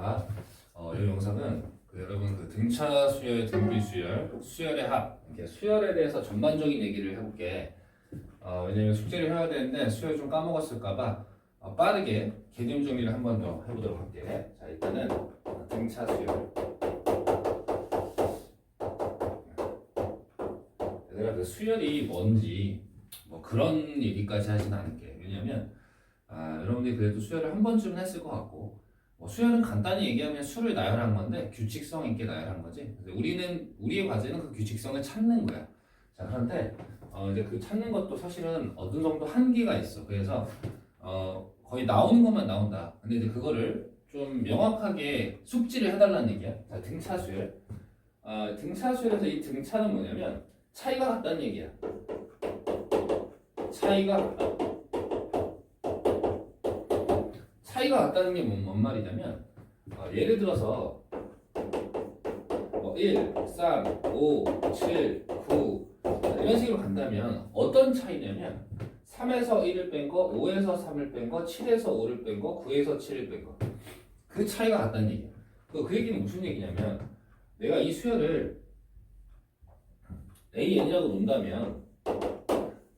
자, 이 영상은 여러분 등차 수열, 등비 수열, 수열의 합, 이렇게 수열에 대해서 전반적인 얘기를 해볼게. 왜냐면 숙제를 해야 되는데 수열 좀 까먹었을까봐 빠르게 개념 정리를 한 번 더 해보도록 할게. 자, 일단은 등차 수열. 얘들아, 그 수열이 뭔지 뭐 그런 얘기까지 하진 않을게. 왜냐면 여러분들이 그래도 수열을 한 번쯤은 했을 것 같고, 수열은 간단히 얘기하면 수를 나열한 건데 규칙성 있게 나열한 거지. 우리의 과제는 그 규칙성을 찾는 거야. 자, 그런데 이제 그 찾는 것도 사실은 어느 정도 한계가 있어. 그래서 거의 나오는 것만 나온다. 근데 이제 그거를 좀 명확하게 숙지를 해달라는 얘기야. 자, 등차 수열. 등차 수열에서 이 등차는 뭐냐면 차이가 같다는 얘기야. 차이가 같다. 차이가 같다는 게 뭔 말이냐면 예를 들어서 1, 3, 5, 7, 9 이런 식으로 간다면 어떤 차이냐면 3에서 1을 뺀 거, 5에서 3을 뺀 거, 7에서 5를 뺀 거, 9에서 7을 뺀 거. 그 차이가 같다는 얘기야. 그 얘기는 무슨 얘기냐면 내가 이 수열을 AN이라고 놓는다면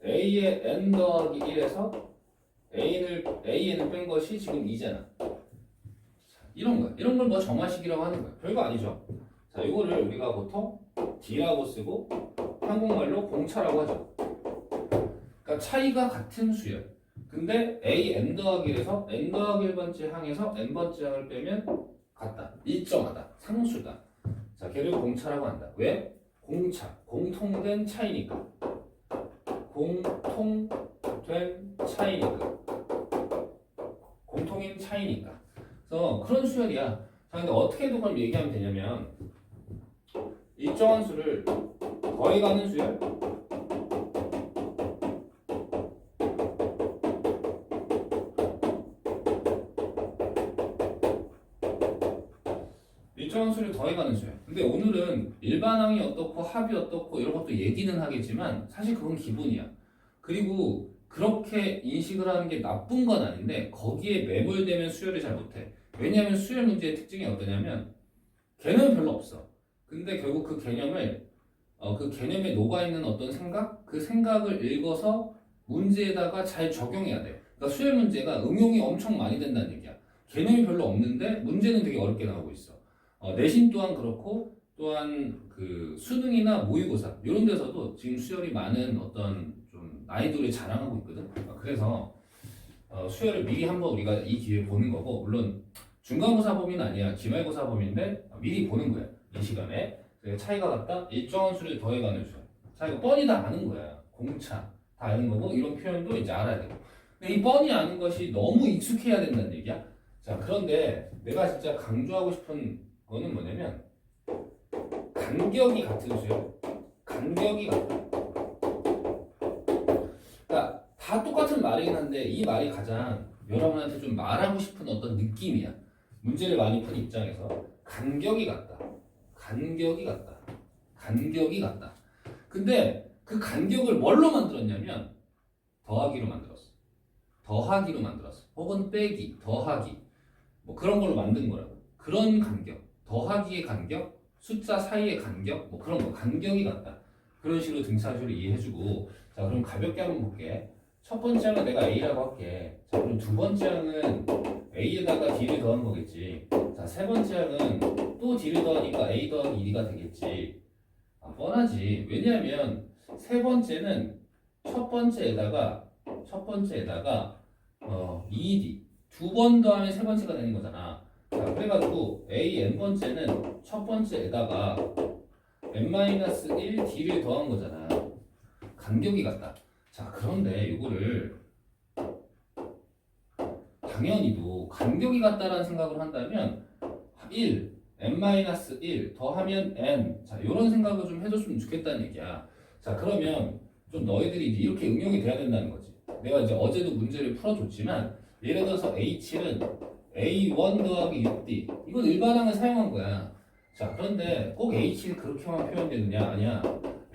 A의 N 더하기 1에서 AN을 뺀 것이 지금 2잖아. 이런 거야. 이런 걸 뭐 정화식이라고 하는 거야. 별거 아니죠. 자, 이거를 우리가 보통 D라고 쓰고 한국말로 공차라고 하죠. 그러니까 차이가 같은 수열. 근데 AN 더하기 1에서 N 더하기 1번째 항에서 N번째 항을 빼면 같다. 일정하다. 상수다. 자, 걔를 공차라고 한다. 왜? 공차. 공통된 차이니까. 공통된 차이니까. 공통인 차이니까. 그래서 그런 수열이야. 자, 근데 어떻게 그걸 얘기하면 되냐면 일정한 수를 더해가는 수열, 일정한 수를 더해가는 수열. 근데 오늘은 일반항이 어떻고 합이 어떻고 이런 것도 얘기는 하겠지만 사실 그건 기본이야. 그리고 그렇게 인식을 하는 게 나쁜 건 아닌데 거기에 매몰되면 수열을 잘 못해. 왜냐하면 수열 문제의 특징이 어떠냐면 개념은 별로 없어. 근데 결국 그 개념을 그 개념에 녹아있는 어떤 생각? 그 생각을 읽어서 문제에다가 잘 적용해야 돼. 그러니까 수열 문제가 응용이 엄청 많이 된다는 얘기야. 개념이 별로 없는데 문제는 되게 어렵게 나오고 있어. 내신 또한 그렇고 또한 그 수능이나 모의고사 이런 데서도 지금 수열이 많은 어떤 좀 난이도를 자랑하고 있거든. 그래서 수열을 미리 한번 우리가 이 기회에 보는 거고, 물론 중간고사 범위는 아니야. 기말고사 범위인데 미리 보는 거야. 이 시간에. 차이가 같다? 일정한 수를 더해가는 수열. 자, 이거 뻔히 다 아는 거야. 공차 다 아는 거고, 이런 표현도 이제 알아야 되고. 근데 이 뻔히 아는 것이 너무 익숙해야 된다는 얘기야. 자, 그런데 내가 진짜 강조하고 싶은 거는 뭐냐면 간격이 같은 수열. 간격이 같다. 그러니까 다 똑같은 말이긴 한데 이 말이 가장 여러분한테 좀 말하고 싶은 어떤 느낌이야. 문제를 많이 푼 입장에서 간격이 같다. 간격이 같다. 간격이 같다. 근데 그 간격을 뭘로 만들었냐면 더하기로 만들었어. 더하기로 만들었어. 혹은 빼기, 더하기. 뭐 그런 걸로 만든 거라고. 그런 간격. 더하기의 간격, 숫자 사이의 간격, 뭐 그런 거. 간격이 같다. 그런 식으로 등차수를 이해해주고. 자, 그럼 가볍게 한번 볼게. 첫 번째 항은 내가 A라고 할게. 자, 그럼 두 번째 항은 A에다가 D를 더한 거겠지. 자, 세 번째 항은 또 D를 더하니까 A 더하기 1가 되겠지. 뻔하지. 왜냐하면 세 번째는 첫 번째에다가 2D 두 번 더하면 세 번째가 되는 거잖아. 자, 그래가지고 A n번째는 첫 번째에다가 n-1 D를 더한 거잖아. 간격이 같다. 자, 그런데 이거를 당연히도 간격이 같다라는 생각을 한다면 1, n-1 더하면 n. 자, 이런 생각을 좀 해줬으면 좋겠다는 얘기야. 자, 그러면 좀 너희들이 이렇게 응용이 돼야 된다는 거지. 내가 이제 어제도 문제를 풀어줬지만 예를 들어서 H는 A1 더하기 6D. 이건 일반항을 사용한 거야. 자, 그런데 꼭 H를 그렇게만 표현되느냐? 아니야.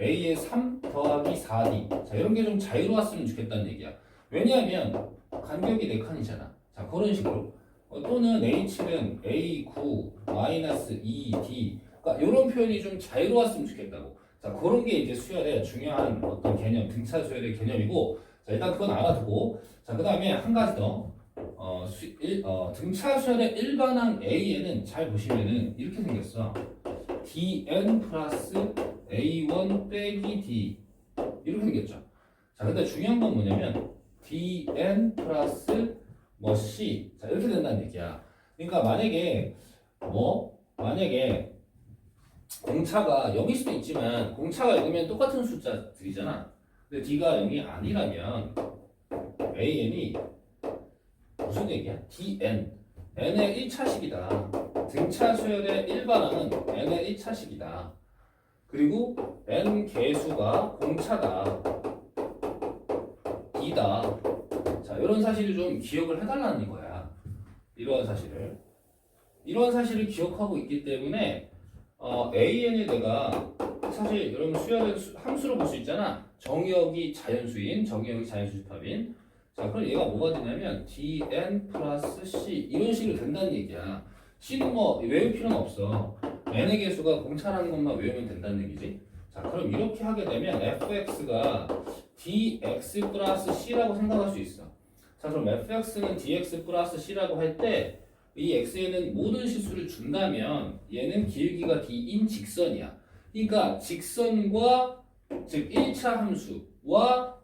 A의 3 더하기 4D. 자, 이런 게 좀 자유로웠으면 좋겠다는 얘기야. 왜냐하면 간격이 4칸이잖아. 자, 그런 식으로. 또는 H는 A9 마이너스 2D 그러니까 이런 표현이 좀 자유로웠으면 좋겠다고. 자, 그런 게 이제 수열의 중요한 어떤 개념, 등차 수열의 개념이고, 자, 일단 그건 알아두고, 자, 그 다음에 한 가지 더, 등차 수열의 일반항 A에는 잘 보시면은 이렇게 생겼어. dn 플러스 A1 빼기 D. 이렇게 생겼죠. 자, 근데 중요한 건 뭐냐면, dn 플러스 뭐 C. 자, 이렇게 된다는 얘기야. 그러니까 만약에 공차가 0일 수도 있지만 공차가 0이면 똑같은 숫자들이잖아. 근데 D가 0이 아니라면 AN이 무슨 얘기야? DN N의 1차식이다. 등차 수열의 일반항은 N의 1차식이다. 그리고 N 개수가 공차다. D다. 자, 이런 사실을 좀 기억을 해달라는 거야. 이러한 사실을 기억하고 있기 때문에 AN이 내가 사실 여러분 수열의 함수로 볼 수 있잖아. 정의역이 자연수인, 정의역이 자연수집합인. 자, 그럼 얘가 뭐가 되냐면 dn 플러스 c 이런 식으로 된다는 얘기야. c는 뭐 외울 필요는 없어. n의 개수가 공차라는 것만 외우면 된다는 얘기지. 자, 그럼 이렇게 하게 되면 fx가 dx 플러스 c라고 생각할 수 있어. 자, 그럼 fx는 dx 플러스 c라고 할 때 이 x에는 모든 실수를 준다면 얘는 길기가 d인 직선이야. 그러니까 직선과 즉 1차 함수와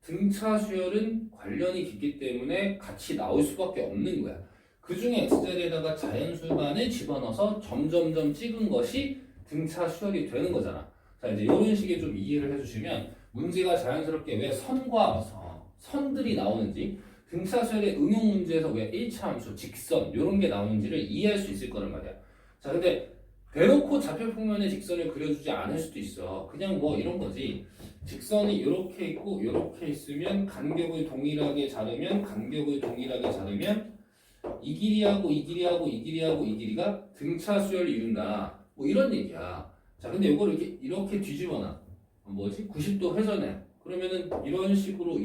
등차 수열은 관련이 깊기 때문에 같이 나올 수밖에 없는 거야. 그 중에 x자리에다가 자연수만을 집어넣어서 점점점 찍은 것이 등차 수열이 되는 거잖아. 자, 이제 이런 식의 좀 이해를 해주시면 문제가 자연스럽게 왜 선과 선들이 나오는지 등차 수열의 응용 문제에서 왜 1차 함수, 직선 이런 게 나오는지를 이해할 수 있을 거란 말이야. 자, 근데 대놓고 좌표 평면의 직선을 그려주지 않을 수도 있어. 그냥 뭐 이런 거지. 직선이 이렇게 있고 이렇게 있으면 간격을 동일하게 자르면 이 길이하고 이 길이하고 이 길이하고 이 길이가 등차 수열을 이룬다. 뭐 이런 얘기야. 자, 근데 이걸 이렇게 뒤집어놔. 뭐지? 90도 회전해. 그러면은 이런 식으로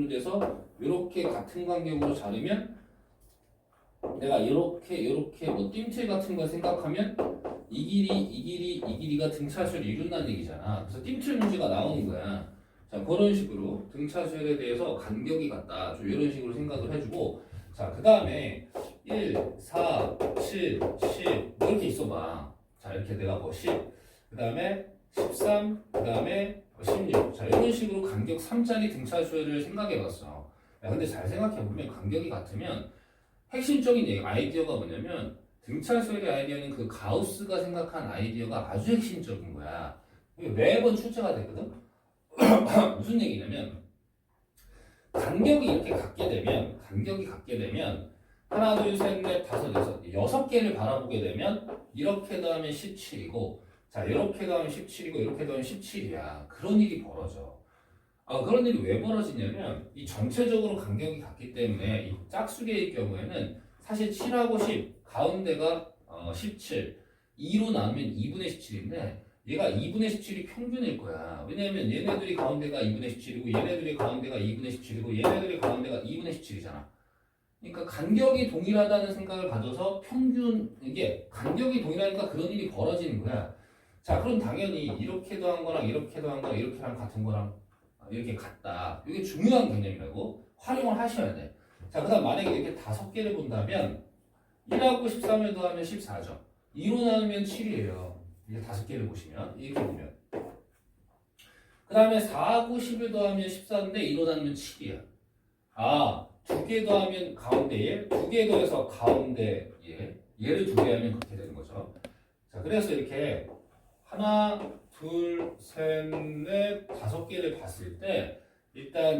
돼서 이렇게 같은 간격으로 자르면 내가 이렇게 뭐 띵틀 같은 걸 생각하면 이 길이가 등차수열을 이룬다는 얘기잖아. 그래서 띵틀 문제가 나오는 거야. 자, 그런 식으로 등차수열에 대해서 간격이 같다. 좀 이런 식으로 생각을 해주고, 자, 그 다음에 1, 4, 7, 10 이렇게 있어봐. 자, 이렇게 내가 뭐 10, 그 다음에 13, 그 다음에 16. 자, 이런 식으로 간격 3짜리 등차수열을 생각해봤어. 야, 근데 잘 생각해보면 간격이 같으면 핵심적인 아이디어가 뭐냐면 등차수열의 아이디어는 그 가우스가 생각한 아이디어가 아주 핵심적인 거야. 이게 매번 출제가 되거든. 무슨 얘기냐면 간격이 갖게 되면 하나, 둘, 셋, 넷, 다섯, 여섯 개를 바라보게 되면 이렇게 더하면 17이고 자, 이렇게 더하면 17이고 이렇게 더하면 17이야. 그런 일이 벌어져. 그런 일이 왜 벌어지냐면 이 전체적으로 간격이 같기 때문에 이 짝수계의 경우에는 사실 7하고 10 가운데가 17 2로 나누면 2분의 17인데 얘가 2분의 17이 평균일 거야. 왜냐면 얘네들이 가운데가 2분의 17이고 얘네들이 가운데가 2분의 17이고 얘네들이 가운데가 2분의 17이잖아. 그러니까 간격이 동일하다는 생각을 가져서 이게 간격이 동일하니까 그런 일이 벌어지는 거야. 자, 그럼 당연히 이렇게 더한 거랑 이렇게 더한 거랑 이렇게 하면 같은 거랑 이렇게 같다. 이게 중요한 개념이라고 활용을 하셔야 돼. 자, 그 다음 만약에 이렇게 5개를 본다면 1하고 13을 더하면 14죠. 2로 나누면 7이에요. 이게 5개를 보시면 이렇게 보면 그 다음에 4하고 10을 더하면 14인데 2로 나누면 7이야. 2개 더하면 가운데에 2개 더해서 가운데 얘를 2개 하면 그렇게 되는 거죠. 자, 그래서 이렇게 하나, 둘, 셋, 넷, 5개를 봤을 때 일단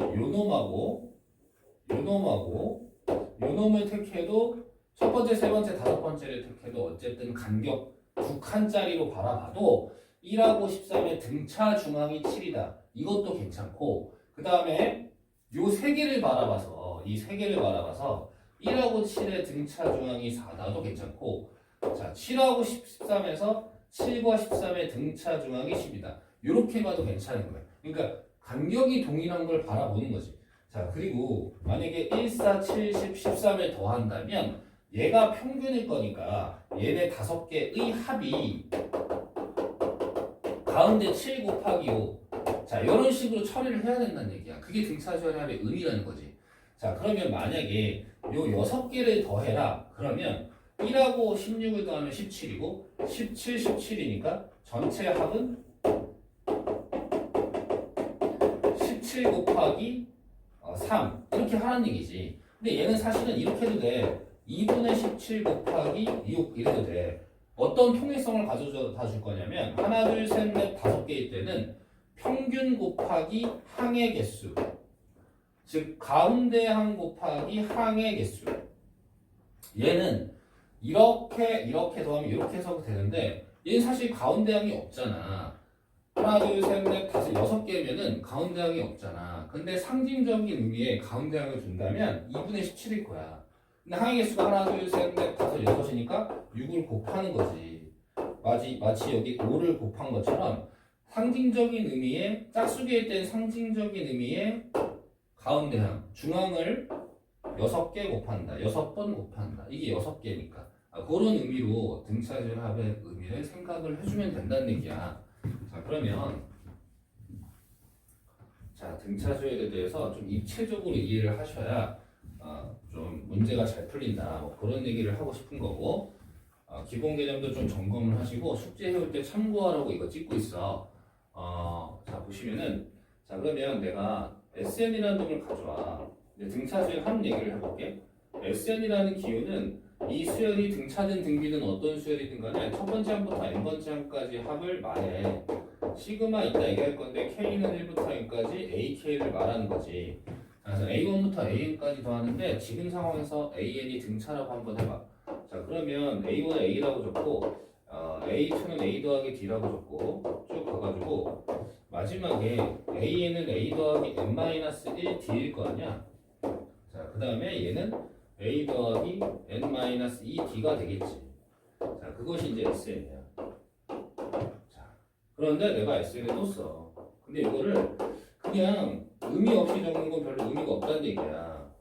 요놈을 택해도 첫 번째, 세 번째, 5번째를 택해도 어쨌든 간격 2칸짜리로 바라봐도 1하고 13의 등차 중앙이 7이다. 이것도 괜찮고 그 다음에 요 3개를 바라봐서 1하고 7의 등차 중앙이 4다도 괜찮고 자 7하고 13에서 7과 13의 등차 중앙이 10이다. 이렇게 봐도 괜찮은 거야. 그러니까 간격이 동일한 걸 바라보는 거지. 자, 그리고 만약에 1, 4, 70, 13을 더한다면 얘가 평균일 거니까 얘네 5개의 합이 가운데 7 곱하기 5. 자, 이런 식으로 처리를 해야 된다는 얘기야. 그게 등차수열의 합의 의미라는 거지. 자, 그러면 만약에 요 6개를 더해라. 그러면 1하고 16을 더하면 17이고 17, 17이니까 전체 합은 17 곱하기 3 이렇게 하라는 얘기지. 근데 얘는 사실은 이렇게 해도 돼. 2분의 17 곱하기 6 이래도 돼. 어떤 통일성을 가져다 줄 거냐면 하나, 둘, 셋, 넷, 5개일 때는 평균 곱하기 항의 개수, 즉 가운데 항 곱하기 항의 개수. 얘는 이렇게 더하면 이렇게 해서 되는데 얘는 사실 가운데 항이 없잖아. 하나, 둘, 셋, 넷, 5, 6개면은 가운데 항이 없잖아. 근데 상징적인 의미의 가운데 항을 준다면 2분의 17일 거야. 근데 항의 개수가 하나, 둘, 셋, 넷, 5, 6이니까 6을 곱하는 거지. 마치 여기 5를 곱한 것처럼 상징적인 의미의 짝수기일 땐 상징적인 의미의 가운데 항, 중앙을 6개 곱한다. 6번 곱한다. 이게 6개니까. 그런 의미로 등차수열 합의 의미를 생각을 해주면 된다는 얘기야. 자, 그러면 자, 등차수열에 대해서 좀 입체적으로 이해를 하셔야 좀 문제가 잘 풀린다. 뭐 그런 얘기를 하고 싶은 거고, 기본 개념도 좀 점검을 하시고 숙제 해올 때 참고하라고 이거 찍고 있어. 자, 보시면은, 자, 그러면 내가 SN이라는 놈을 가져와. 등차수열 합 얘기를 해볼게. SN이라는 기호는 이 수열이 등차든 등비든 어떤 수열이든 간에 첫 번째 항부터 n번째 항까지 합을 말해. 시그마 이따 얘기할 건데 K는 1부터 n까지 AK를 말하는 거지. 그래서 A1부터 AN까지 더하는데 지금 상황에서 AN이 등차라고 한번 해봐. 자, 그러면 A1은 A라고 적고 A2는 A 더하기 D라고 적고 쭉 가가지고 마지막에 AN은 A 더하기 N-1 D일 거 아니야. 자, 그 다음에 얘는 A 더하기 N-2D가 되겠지. 자, 그것이 이제 SN이야. 자, 그런데 내가 SN을 또 써. 근데 이거를 그냥 의미 없이 적는 건 별로 의미가 없다는 얘기야.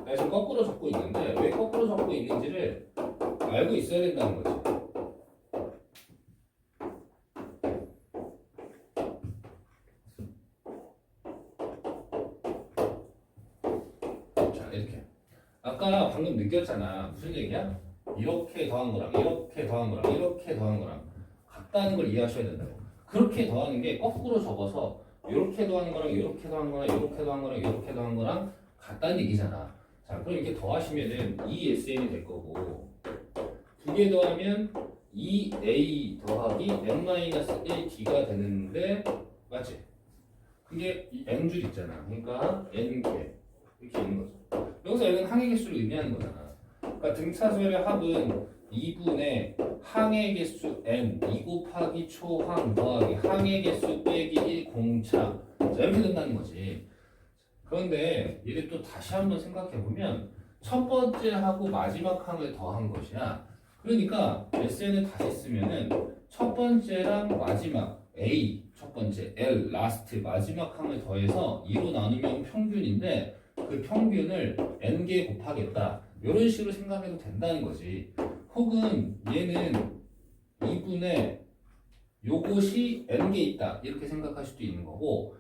내가 지금 거꾸로 적고 있는데 왜 거꾸로 적고 있는지를 알고 있어야 된다는 거지. 자, 이렇게. 아까 방금 느꼈잖아. 무슨 얘기야? 이렇게 더한 거랑 이렇게 더한 거랑 이렇게 더한 거랑 같다는 걸 이해하셔야 된다고. 그렇게 더하는 게 거꾸로 적어서 이렇게 더하는 거랑 이렇게 더한 거랑 이렇게 더한 거랑 이렇게 더한 거랑 같다는 얘기잖아. 자, 그럼 이렇게 더하시면은 2SN이 될 거고 2개 더하면 2A 더하기 N-1D가 되는데 맞지? 그게 N줄 있잖아. 그러니까 N개 이렇게 있는 거죠. 여기서 N은 항의 개수를 의미하는 거잖아. 그러니까 등차수열의 합은 2분의 항의 개수 n 2 곱하기 초항 더하기 항의 개수 빼기 1 공차. 자, 이렇게 된다는 거지. 그런데 얘를 또 다시 한번 생각해 보면 첫 번째 하고 마지막 항을 더한 것이야. 그러니까 SN을 다시 쓰면은 첫 번째랑 마지막 A 첫 번째 L 라스트 마지막 항을 더해서 2로 나누면 평균인데 그 평균을 n개 곱하겠다. 이런 식으로 생각해도 된다는 거지. 혹은 얘는 2분의 요것이 n개 있다 이렇게 생각할 수도 있는 거고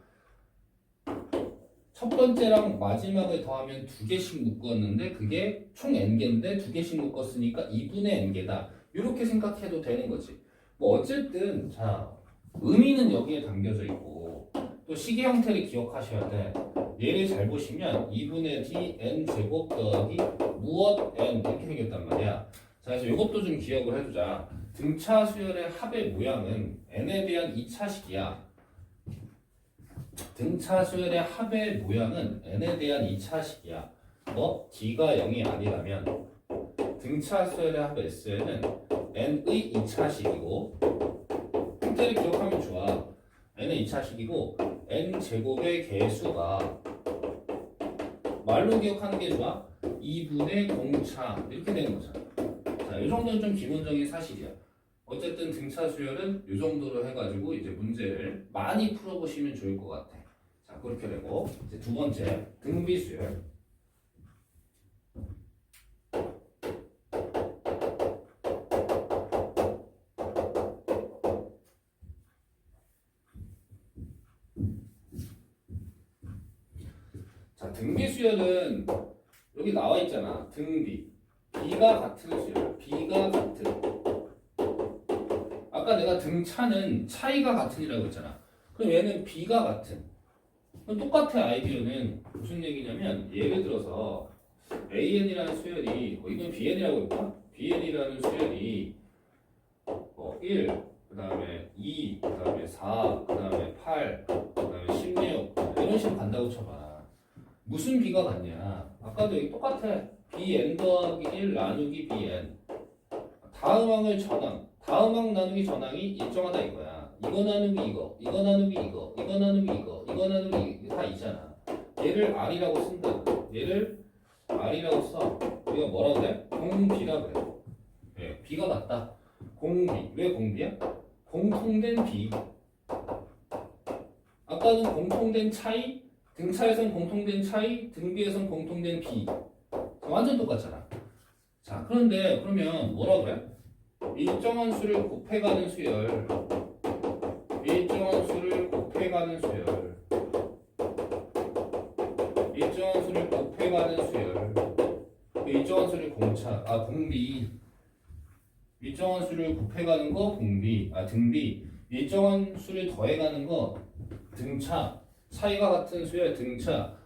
첫 번째랑 마지막을 더하면 2개씩 묶었는데 그게 총 n개인데 2개씩 묶었으니까 2분의 n개다 이렇게 생각해도 되는 거지. 뭐 어쨌든 자 의미는 여기에 담겨져 있고 또 시계 형태를 기억하셔야 돼. 얘를 잘 보시면 2분의 d n 제곱 더하기 무엇 n 이렇게 생겼단 말이야. 자, 그래서 이것도 좀 기억을 해두자. 등차 수열의 합의 모양은 n에 대한 2차식이야. 등차 수열의 합의 모양은 n에 대한 2차식이야. 뭐 d가 0이 아니라면 등차 수열의 합 S는 n의 2차식이고 형태를 기억하면 좋아. n의 2차식이고 n 제곱의 개수가 말로 기억하는 게 좋아. 2분의 공차 이렇게 되는 거잖아. 자, 이 정도는 좀 기본적인 사실이야. 어쨌든 등차 수열은 이 정도로 해가지고 이제 문제를 많이 풀어보시면 좋을 것 같아. 그렇게 되고 이제 두 번째 등비수열. 자, 등비수열은 여기 나와 있잖아. 등비. B가 같은 수열. B가 같은. 아까 내가 등차는 차이가 같은이라고 했잖아. 그럼 얘는 B가 같은. 그럼 똑같아. 아이디어는 무슨 얘기냐면 예를 들어서 AN이라는 수열이 이건 BN이라고 할까? BN이라는 수열이 1, 그 다음에 2, 그 다음에 4, 그 다음에 8, 그 다음에 16 이런 식으로 간다고 쳐봐. 무슨 B가 같냐? 아까도 여기 똑같아. BN 더하기 1 나누기 BN. 다음항을 전항. 다음항 나누기 전항이 일정하다 이거야. 이거 나누기 이거, 이거 나누기 이거, 이거 나누기 이거, 이거 나누기 이거 다 있잖아. 얘를 R이라고 쓴다. 얘를 R이라고 써. 우리가 뭐라고 그래? 공비라 그래. 네, B가 같다. 공비. 왜 공비야? 공통된 B. 아까는 공통된 차이, 등차에선 공통된 차이, 등비에선 공통된 B. 완전 똑같잖아. 자, 그런데 그러면 뭐라 그래? 일정한 수를 곱해가는 수열. 일정한 수를 곱해가는 수열. 일정한 수를 곱해가는 수열. 일정한 수를 공비. 일정한 수를 곱해가는 거 공비. 등비. 일정한 수를 더해가는 거 등차. 차이가 같은 수열 등차.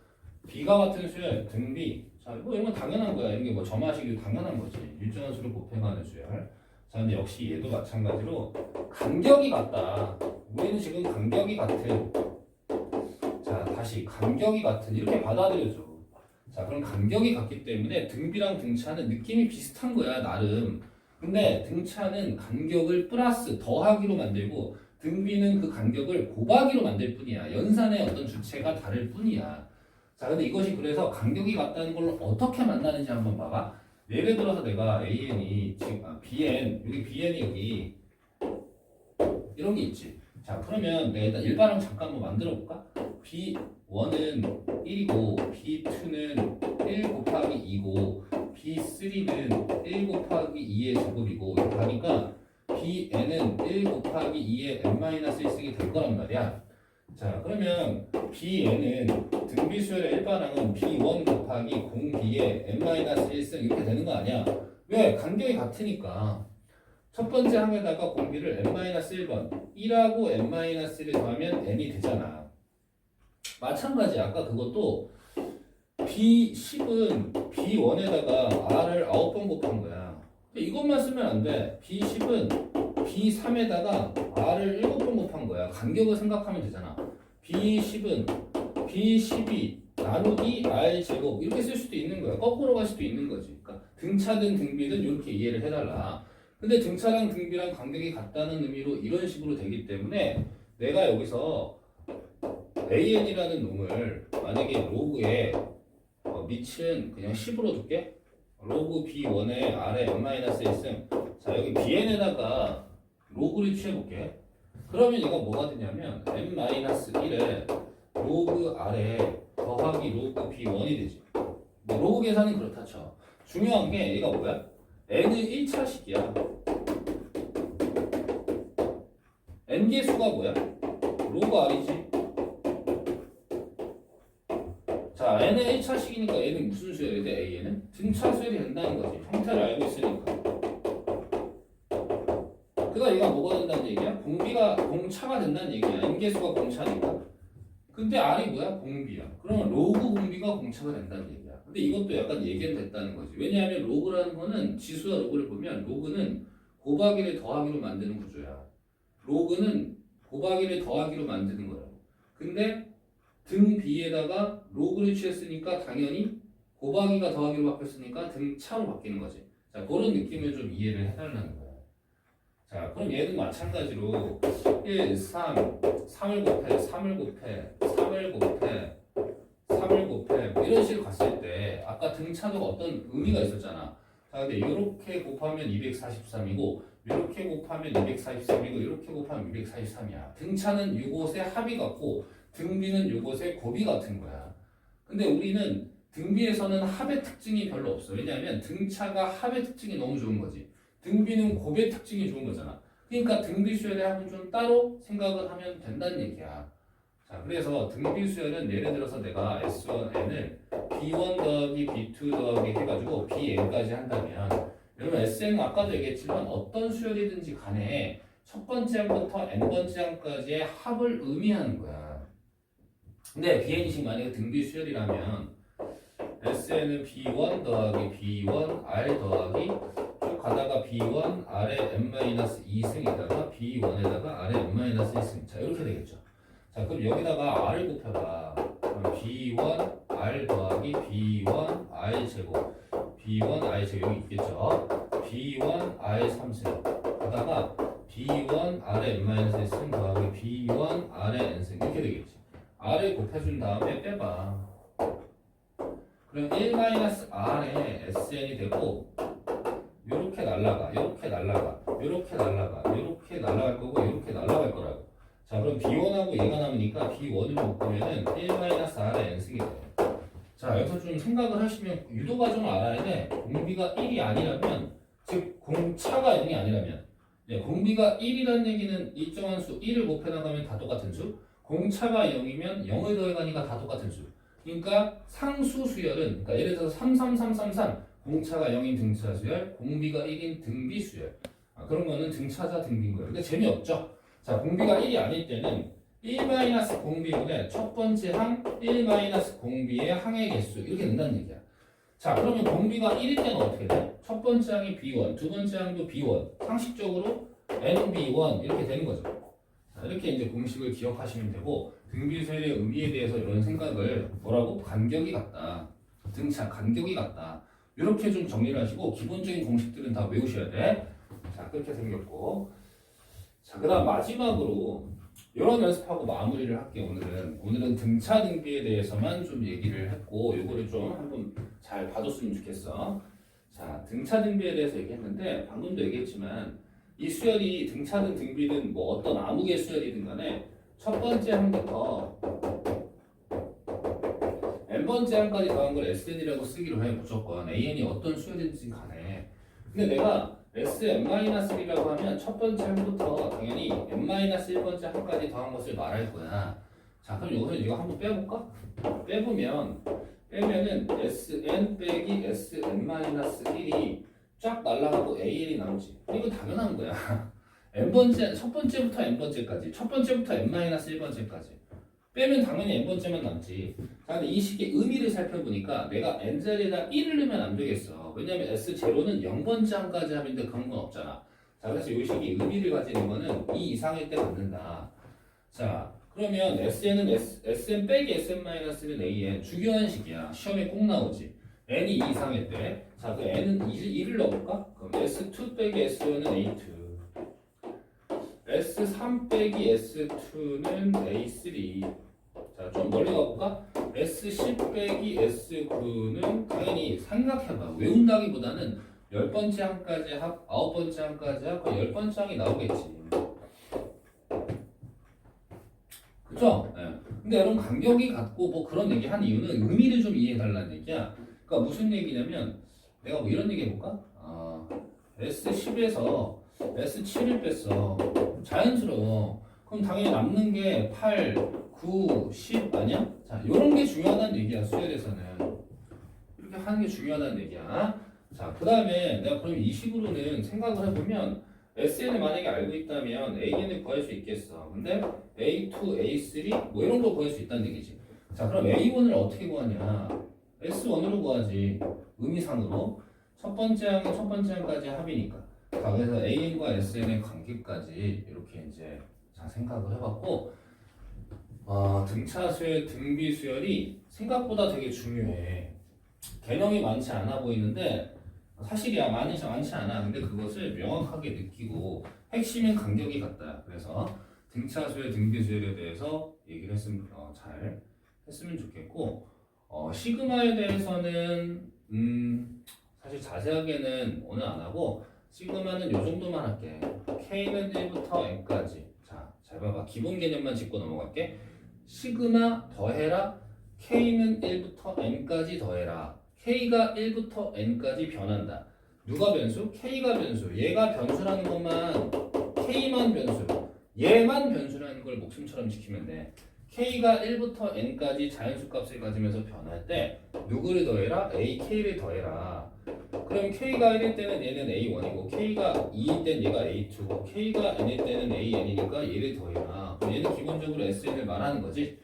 비가 같은 수열 등비. 자, 뭐 이런 건 당연한 거야. 이런 게 뭐 점화식이 당연한 거지. 일정한 수를 곱해가는 수열. 자, 근데 역시 얘도 마찬가지로 간격이 같다. 우리는 지금 간격이 같은. 자, 다시 간격이 같은 이렇게 받아들여줘. 자, 그럼 간격이 같기 때문에 등비랑 등차는 느낌이 비슷한 거야, 나름. 근데 등차는 간격을 플러스 더하기로 만들고 등비는 그 간격을 곱하기로 만들 뿐이야. 연산의 어떤 주체가 다를 뿐이야. 자, 근데 이것이 그래서 간격이 같다는 걸 어떻게 만나는지 한번 봐봐. 예를 들어서 내가 AN이 지금 BN 여기 BN이 여기 이런 게 있지. 자, 그러면 내가 일단 일반항 잠깐 한번 만들어 볼까? B1은 1이고 B2는 1 곱하기 2고 B3는 1 곱하기 2의 제곱이고 이렇게 하니까 BN은 1 곱하기 2의 n-1승이 될 거란 말이야. 자, 그러면 BN은 등비수열의 일반항은 B1 곱하기 공B의 n-1승 이렇게 되는 거 아니야? 왜? 간격이 같으니까. 첫 번째 항에다가 공비를 n-1번 1하고 n-1을 더하면 n이 되잖아. 마찬가지야. 아까 그것도 B10은 B1에다가 R을 9번 곱한 거야. 이것만 쓰면 안 돼. B10은 B3에다가 R을 7번 곱한 거야. 간격을 생각하면 되잖아. B10은 B12 나누기 R 제곱 이렇게 쓸 수도 있는 거야. 거꾸로 갈 수도 있는 거지. 그러니까 등차든 등비든 이렇게 이해를 해달라. 근데 등차랑 등비랑 간격이 같다는 의미로 이런 식으로 되기 때문에 내가 여기서 AN이라는 놈을 만약에 로그에 밑은 그냥 10으로 둘게. 로그 B1의 R의 n-1승. 자, 여기 BN에다가 로그를 취해볼게. 그러면 이거 뭐가 되냐면 n-1에 로그 R에 더하기 로그 B1이 되지. 로그 계산은 그렇다 쳐. 중요한 게 얘가 뭐야? n은 1차식이야. n개수가 뭐야? 로그 R이지. 자, n은 1차식이니까 n은 무슨 수열이 돼? AN은? 등차 수열이 된다는 거지. 형태를 알고 있으니까. 그러니까 얘가 뭐가 된다는 얘기야? 공차가 된다는 얘기야. n개수가 공차니까. 근데 R이 뭐야? 공비야. 그러면 로그 공비가 공차가 된다는 얘기야. 근데 이것도 약간 얘기는 됐다는 거지. 왜냐하면 로그라는 거는 지수와 로그를 보면 로그는 곱하기를 더하기로 만드는 구조야. 로그는 곱하기를 더하기로 만드는 거야. 근데 등 B에다가 로그를 취했으니까 당연히 곱하기가 더하기로 바뀌었으니까 등 차로 바뀌는 거지. 자, 그런 느낌을 좀 이해를 해달라는 거야. 자, 그럼 얘는 마찬가지로 1, 3, 3을 곱해, 3을 곱해, 3을 곱해, 3을 곱해 뭐 이런 식으로 갔을 때 아까 등차도 어떤 의미가 있었잖아. 자, 근데 이렇게 곱하면 243이고 이렇게 곱하면 243이고 이렇게 곱하면 243이야. 등차는 이곳의 합이 같고 등비는 요것의 곱이 같은 거야. 근데 우리는 등비에서는 합의 특징이 별로 없어. 왜냐하면 등차가 합의 특징이 너무 좋은 거지. 등비는 곱의 특징이 좋은 거잖아. 그러니까 등비 수열의 합은 좀 따로 생각을 하면 된다는 얘기야. 자, 그래서 등비 수열은 예를 들어서 내가 S1n을 B1 더하기 B2 더하기 해가지고 Bn까지 한다면 여러분 Sn은 아까도 얘기했지만 어떤 수열이든지 간에 첫 번째 항부터 n번째 항까지의 합을 의미하는 거야. 근데 Bn식 만약에 등비 수열이라면 Sn은 B1 더하기 B1 R 더하기 쭉 가다가 B1 R의 n-2승에다가 B1에다가 R의 n-1승. 자, 이렇게 되겠죠. 자, 그럼 여기다가 R을 곱해봐. 그럼 B1 R 더하기 B1 R 제곱 B1 R 제곱 여기 있겠죠. B1 R 3승 가다가 B1 R의 n-1승 더하기 B1 R의 n승 이렇게 되겠지. R을 곱해준 다음에 빼봐. 그럼 1-R의 Sn이 되고 요렇게 날라가, 요렇게 날라가, 요렇게 날라가, 요렇게 날라갈 거고 요렇게 날라갈 거라고. 자, 그럼 B1하고 얘가 남으니까 B1을 묶으면은 1-R의 n승이 돼. 자, 여기서 좀 생각을 하시면 유도가 좀 알아야 돼. 공비가 1이 아니라면, 즉 공차가 0이 아니라면, 공비가 1이라는 얘기는 일정한 수 1을 곱해나가면 다 똑같은 수, 공차가 0이면 0을 더해가니까 다 똑같은 수. 그러니까 상수 수열은, 그러니까 예를 들어서 33333 공차가 0인 등차 수열, 공비가 1인 등비 수열. 그런 거는 등차자 등비인 거예요. 근데 재미없죠? 자, 공비가 1이 아닐 때는 1-공비분의 첫 번째 항 1-공비의 항의 개수 이렇게 된다는 얘기야. 자, 그러면 공비가 1일 때는 어떻게 돼? 첫 번째 항이 B1, 두 번째 항도 B1. 상식적으로 NB1 이렇게 되는 거죠. 자, 이렇게 이제 공식을 기억하시면 되고 등비수열의 의미에 대해서 이런 생각을 뭐라고? 간격이 같다. 등차 간격이 같다. 이렇게 좀 정리를 하시고 기본적인 공식들은 다 외우셔야 돼. 자, 그렇게 생겼고. 자, 그 다음 마지막으로 이런 연습하고 마무리를 할게요. 오늘은 등차 등비에 대해서만 좀 얘기를 했고 요거를 좀 한번 잘 봐줬으면 좋겠어. 자, 등차 등비에 대해서 얘기했는데 방금도 얘기했지만 이 수열이 등차든 등비든 뭐 어떤 암흑의 수열이든 간에 첫 번째 항부터 n번째 항까지 더한 걸 SN이라고 쓰기로 해. 무조건 AN이 어떤 수열이든지 간에. 근데 내가 Sn-1이라고 하면 첫 번째 항부터 당연히 n-1번째 항까지 더한 것을 말할 거야. 자, 그럼 여기서 이거 한번 빼볼까? 빼면은 Sn 빼기 Sn-1이 쫙 날라가고 AN이 남지. 이거 당연한 거야. 첫 번째부터 n번째까지, 첫 번째부터 n-1번째까지. 빼면 당연히 n번째만 남지. 자, 근데 이 식의 의미를 살펴보니까 내가 n자리에다 1을 넣으면 안 되겠어. 왜냐면 S0는 0번째 항까지 합인데 그런 건 없잖아. 자, 그래서 이 식이 의미를 가지는 거는 2 이상일 때 갖는다. 자, 그러면 Sn은 Sn 빼기 Sn-는 AN 중요한 식이야. 시험에 꼭 나오지. n이 2 이상일 때. 자, 그 n은 2를 넣어볼까? 그럼 S2 빼기 S1은 A2. S3 빼기 S2는 A3. 자, 좀 멀리 가볼까? S10 빼기 S9는 당연히 생각해봐. 외운다기보다는 10번째 항까지 합, 9번째 항까지 합, 10번째 항이 나오겠지. 그쵸? 네. 근데 여러분 간격이 같고 뭐 그런 얘기 한 이유는 의미를 좀 이해해달라는 얘기야. 그러니까 무슨 얘기냐면 내가 뭐 이런 얘기 해볼까? S10에서 S7을 뺐어. 자연스러워. 그럼 당연히 남는 게 8, 9, 10 아니야? 자, 요런 게 중요하다는 얘기야, 수열에서는. 이렇게 하는 게 중요하다는 얘기야. 자, 그 다음에 내가 그럼 이 식으로는 생각을 해보면 SN을 만약에 알고 있다면 AN을 구할 수 있겠어. 근데 A2, A3 뭐 이런 거 구할 수 있다는 얘기지. 자, 그럼 A1을 어떻게 구하냐? S1으로 구하지. 의미상으로. 첫 번째 항까지 합이니까. 자, 그래서 AN과 SN의 관계까지 이렇게 이제 자, 생각을 해봤고 등차 수열, 등비 수열이 생각보다 되게 중요해. 개념이 많지 않아 보이는데 사실이야. 많지 않아. 근데 그것을 명확하게 느끼고 핵심은 간격이 같다. 그래서 등차 수열, 등비 수열에 대해서 얘기를 했으면 잘 했으면 좋겠고 시그마에 대해서는 사실 자세하게는 오늘 안 하고 시그마는 요 정도만 할게. K는 1부터 N까지. 자, 잘 봐봐. 기본 개념만 짚고 넘어갈게. 시그마 더해라 K는 1부터 N까지 더해라. K가 1부터 N까지 변한다. 누가 변수? K가 변수. 얘가 변수라는 것만 K만 변수. 얘만 변수라는 걸 목숨처럼 지키면 돼. K가 1부터 N까지 자연수 값을 가지면서 변할 때 누구를 더해라? AK를 더해라. 그럼 K가 1일 때는 얘는 A1이고 K가 2일 때는 얘가 A2고 K가 N일 때는 AN이니까 얘를 더해라. 그럼 얘는 기본적으로 SN을 말하는 거지.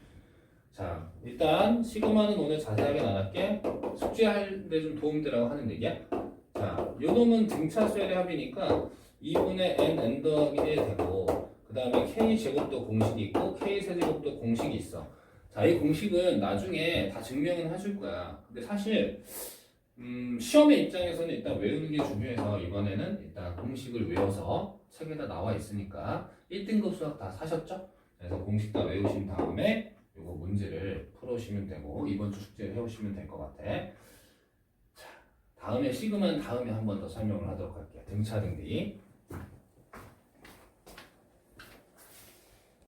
자, 일단 시그마는 오늘 자세하게 안 할게. 숙제할 때 좀 도움되라고 하는 얘기야. 자, 요 놈은 등차수열의 합이니까 2분의 N 더하기 1 되고 그 다음에 K제곱도 공식이 있고 K세제곱도 공식이 있어. 자, 이 공식은 나중에 다 증명은 해줄 거야. 근데 사실 시험의 입장에서는 일단 외우는 게 중요해서 이번에는 일단 공식을 외워서 책에다 나와 있으니까 1등급 수학 다 사셨죠? 그래서 공식 다 외우신 다음에 요거 문제를 풀어오시면 되고 이번 주 숙제를 해오시면 될 것 같아. 자, 다음에 시그마는 다음에 한 번 더 설명을 하도록 할게요. 등차 등비.